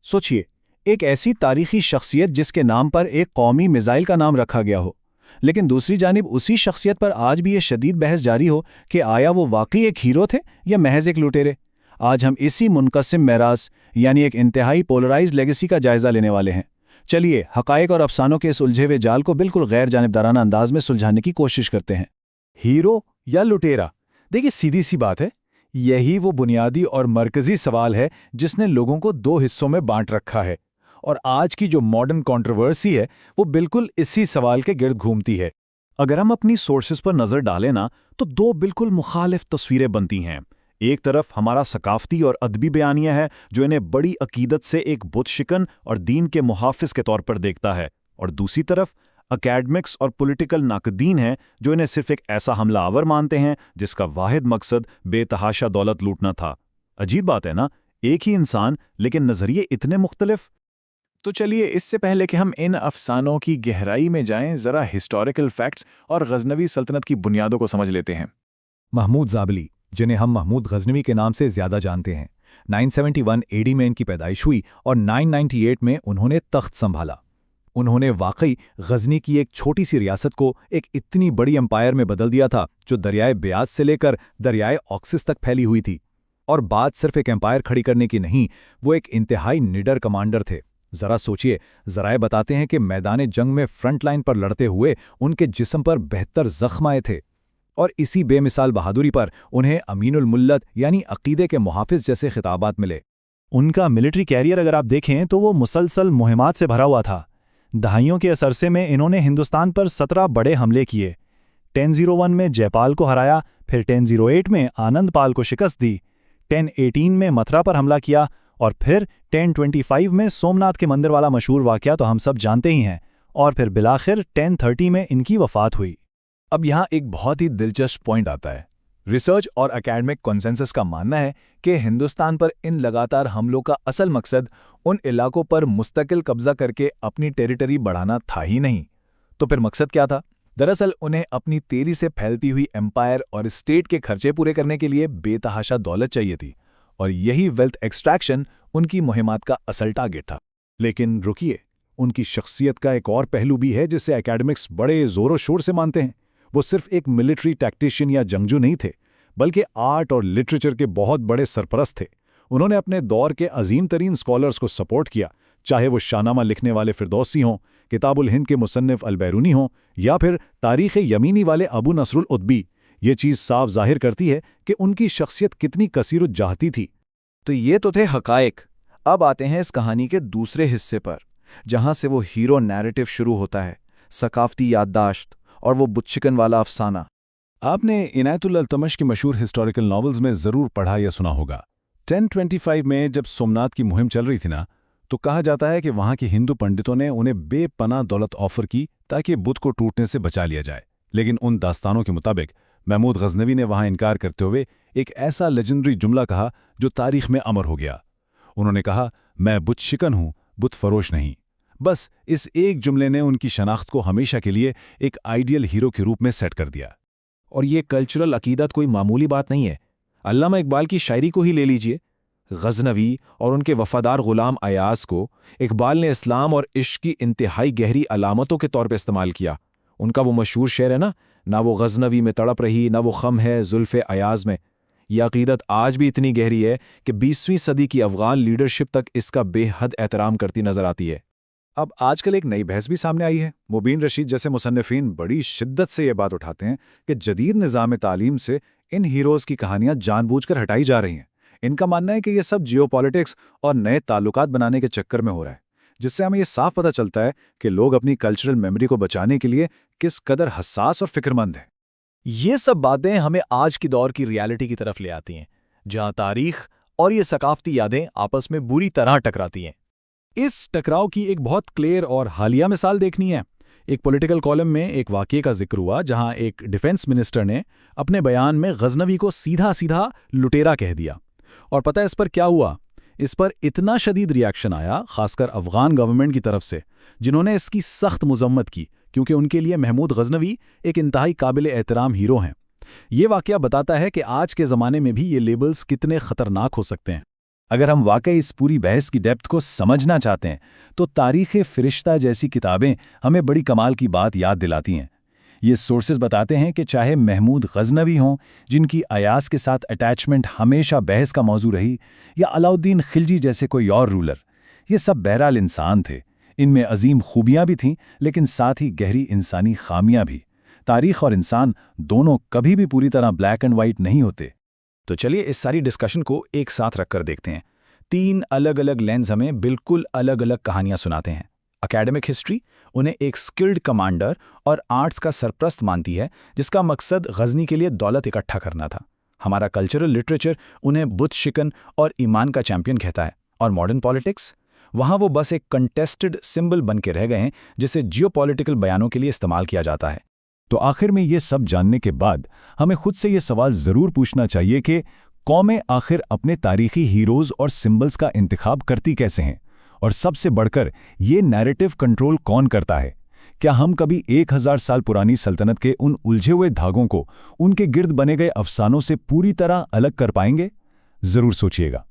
सोचिए, एक ऐसी तारीखी शख्सियत जिसके नाम पर एक कौमी मिसाइल का नाम रखा गया हो, लेकिन दूसरी जानिब उसी शख्सियत पर आज भी ये शदीद बहस जारी हो कि आया वो वाकई एक हीरो थे या महज एक लुटेरे। आज हम इसी मुनक़सिम मेरास यानी एक इंतहाई पोलराइज्ड लेगेसी का जायज़ा लेने वाले हैं। चलिए हक़ाइक़ और अफसानों के इस उलझे हुए जाल को बिल्कुल गैर जानिबदाराना अंदाज में सुलझाने की कोशिश करते हैं। हीरो या लुटेरा? देखिए, सीधी सी बात है, यही वो बुनियादी और मरकजी सवाल है जिसने लोगों को दो हिस्सों में बांट रखा है। और आज की जो मॉडर्न कंट्रोवर्सी है वो बिल्कुल इसी सवाल के गिर्द घूमती है। अगर हम अपनी सोर्सेज पर नज़र डालें ना, तो दो बिल्कुल मुखालिफ तस्वीरें बनती हैं। एक तरफ हमारा सकाफती और अदबी बयानिया है जो इन्हें बड़ी अकीदत से एक बुत शिकन और दीन के मुहाफिज के तौर पर देखता है, और दूसरी तरफ अकेडमिक्स और पॉलिटिकल नाकदीन हैं जो इन्हें सिर्फ एक ऐसा हमला आवर मानते हैं जिसका वाहिद मकसद बेतहाशा दौलत लूटना था। अजीब बात है ना, एक ही इंसान लेकिन नज़रिए इतने मुख्तलिफ। तो चलिए, इससे पहले कि हम इन अफसानों की गहराई में जाएं, ज़रा हिस्टोरिकल फैक्ट्स और गजनवी सल्तनत की बुनियादों को समझ लेते हैं। महमूद ज़ाबली, जिन्हें हम महमूद गजनवी के नाम से ज़्यादा जानते हैं, 971 एडी में इनकी पैदाइश हुई और 998 में उन्होंने तख्त संभाला। उन्होंने वाकई गजनी की एक छोटी सी रियासत को एक इतनी बड़ी एम्पायर में बदल दिया था जो दरियाए ब्यास से लेकर दरियाए ऑक्सिस तक फैली हुई थी। और बात सिर्फ एक एम्पायर खड़ी करने की नहीं, वो एक इंतहाई निडर कमांडर थे। जरा सोचिए, जराए बताते हैं कि मैदान जंग में फ्रंट लाइन पर लड़ते हुए उनके जिस्म पर बेहतर जख्म आए थे, और इसी बेमिसाल बहादुरी पर उन्हें अमीनुल मुल्लत यानी अकीदे के मुहाफिज जैसे खिताबात मिले। उनका मिलिट्री कैरियर अगर आप देखें तो वो मुसलसल मुहिमात से भरा हुआ था। दहाइयों के अरसे में इन्होंने हिंदुस्तान पर 17 बड़े हमले किए। 1001 में जयपाल को हराया, फिर 1008 में आनंद पाल को शिकस्त दी, 1018 में मथुरा पर हमला किया, और फिर 1025 में सोमनाथ के मंदिर वाला मशहूर वाकया तो हम सब जानते ही हैं, और फिर बिलाखिर 1030 में इनकी वफात हुई। अब यहाँ एक बहुत ही दिलचस्प पॉइंट आता है। रिसर्च और एकेडमिक कॉन्सेंसस का मानना है कि हिंदुस्तान पर इन लगातार हमलों का असल मकसद उन इलाकों पर मुस्तकिल कब्जा करके अपनी टेरिटरी बढ़ाना था ही नहीं। तो फिर मकसद क्या था? दरअसल उन्हें अपनी तेजी से फैलती हुई एम्पायर और स्टेट के खर्चे पूरे करने के लिए बेतहाशा दौलत चाहिए थी, और यही वेल्थ एक्सट्रैक्शन उनकी मुहिमात का असल टारगेट था। लेकिन रुकिए, उनकी शख्सियत का एक और पहलू भी है जिसे एकेडमिक्स बड़े जोरों शोर से मानते हैं। वो सिर्फ एक मिलिट्री टैक्टिशियन या जंगजू नहीं थे, बल्कि आर्ट और लिटरेचर के बहुत बड़े सरपरस्त थे। उन्होंने अपने दौर के अजीम तरीन स्कॉलर्स को सपोर्ट किया, चाहे वो शाहनामा लिखने वाले फिरदौसी हों, किताबुल हिंद के मुसन्निफ अल-बैरूनी हों, या फिर तारीख़ यमीनी वाले अबू नसरुल उद्बी। ये चीज़ साफ जाहिर करती है कि उनकी शख्सियत कितनी कसीरुज्जाहती थी। तो ये तो थे हक़ाइक़। अब आते हैं इस कहानी के दूसरे हिस्से पर, जहाँ से वो हीरो नैरेटिव शुरू होता है, सकाफती याददाश्त और वो बुतशिकन वाला अफसाना। आपने इनायतुल अल्तमश की मशहूर हिस्टोरिकल नॉवेल्स में ज़रूर पढ़ा या सुना होगा। 1025 में जब सोमनाथ की मुहिम चल रही थी ना, तो कहा जाता है कि वहाँ के हिंदू पंडितों ने उन्हें बेपनाह दौलत ऑफर की ताकि बुत को टूटने से बचा लिया जाए। लेकिन उन दास्तानों के मुताबिक महमूद गजनवी ने वहाँ इनकार करते हुए एक ऐसा लेजेंडरी जुमला कहा जो तारीख में अमर हो गया। उन्होंने कहा, मैं बुत शिकन हूँ, बुत फरोश नहीं। बस इस एक जुमले ने उनकी शनाख्त को हमेशा के लिए एक आइडियल हीरो के रूप में सेट कर दिया। और ये कल्चरल अकीदत कोई मामूली बात नहीं है। अल्लामा इकबाल की शायरी को ही ले लीजिए। गजनवी और उनके वफादार गुलाम अयाज को इकबाल ने इस्लाम और इश्क की इंतहाई गहरी अलामतों के तौर पर इस्तेमाल किया। उनका वो मशहूर शेर है ना वो गजनवी में तड़प रही, ना वो खम है जुल्फ़े अयाज में। यह अकीदत आज भी इतनी गहरी है कि 20वीं सदी की अफ़गान लीडरशिप तक इसका बेहद एहतराम करती नजर आती है। अब आजकल एक नई बहस भी सामने आई है। मुबीन रशीद जैसे मुसन्निफीन बड़ी शिद्दत से ये बात उठाते हैं कि जदीद निज़ाम तालीम से इन हीरोज़ की कहानियां जानबूझकर हटाई जा रही हैं। इनका मानना है कि ये सब जियोपॉलिटिक्स और नए ताल्लुकात बनाने के चक्कर में हो रहा है, जिससे हमें ये साफ पता चलता है कि लोग अपनी कल्चरल मेमोरी को बचाने के लिए किस कदर हसास और फिक्रमंद हैं। ये सब बातें हमें आज की दौर की रियलिटी की तरफ ले आती हैं, जहां तारीख और ये सकाफती यादें आपस में बुरी तरह टकराती हैं। इस टकराव की एक बहुत क्लियर और हालिया मिसाल देखनी है। एक पॉलिटिकल कॉलम में एक वाक़ये का जिक्र हुआ जहां एक डिफेंस मिनिस्टर ने अपने बयान में गजनवी को सीधा सीधा लुटेरा कह दिया। और पता है इस पर क्या हुआ? इस पर इतना शदीद रिएक्शन आया, खासकर अफ़गान गवर्नमेंट की तरफ से, जिन्होंने इसकी सख्त मुज़म्मत की, क्योंकि उनके लिए महमूद गजनवी एक इंतहाई काबिल एहतराम हीरो हैं। ये वाक़या बताता है कि आज के ज़माने में भी ये लेबल्स कितने ख़तरनाक हो सकते हैं। अगर हम वाकई इस पूरी बहस की डेप्थ को समझना चाहते हैं तो तारीख़-ए-फ़िरिश्ता जैसी किताबें हमें बड़ी कमाल की बात याद दिलाती हैं। ये सोर्सेज बताते हैं कि चाहे महमूद गज़नवी हों, जिनकी अयास के साथ अटैचमेंट हमेशा बहस का मौजू रही, या अलाउद्दीन खिलजी जैसे कोई और रूलर, ये सब बहरहाल इंसान थे। इनमें अजीम खूबियाँ भी थीं, लेकिन साथ ही गहरी इंसानी खामियाँ भी। तारीख़ और इंसान दोनों कभी भी पूरी तरह ब्लैक एंड वाइट नहीं होते। तो चलिए इस सारी डिस्कशन को एक साथ रखकर देखते हैं। 3 अलग अलग लेंस हमें बिल्कुल अलग अलग कहानियां सुनाते हैं। एकेडमिक हिस्ट्री उन्हें एक स्किल्ड कमांडर और आर्ट्स का सरप्रस्त मानती है, जिसका मकसद गजनी के लिए दौलत इकट्ठा करना था। हमारा कल्चरल लिटरेचर उन्हें बुत शिकन और ईमान का चैंपियन कहता है। और मॉडर्न पॉलिटिक्स, वहाँ वो बस एक कंटेस्टेड सिंबल बन के रह गए हैं, जिसे जियोपॉलिटिकल बयानों के लिए इस्तेमाल किया जाता है। तो आखिर में ये सब जानने के बाद हमें खुद से ये सवाल ज़रूर पूछना चाहिए कि कौमें आखिर अपने तारीखी हीरोज़ और सिंबल्स का इंतखाब करती कैसे हैं, और सबसे बढ़कर ये नैरेटिव कंट्रोल कौन करता है। क्या हम कभी 1000 साल पुरानी सल्तनत के उन उलझे हुए धागों को उनके गिर्द बने गए अफसानों से पूरी तरह अलग कर पाएंगे? ज़रूर सोचिएगा।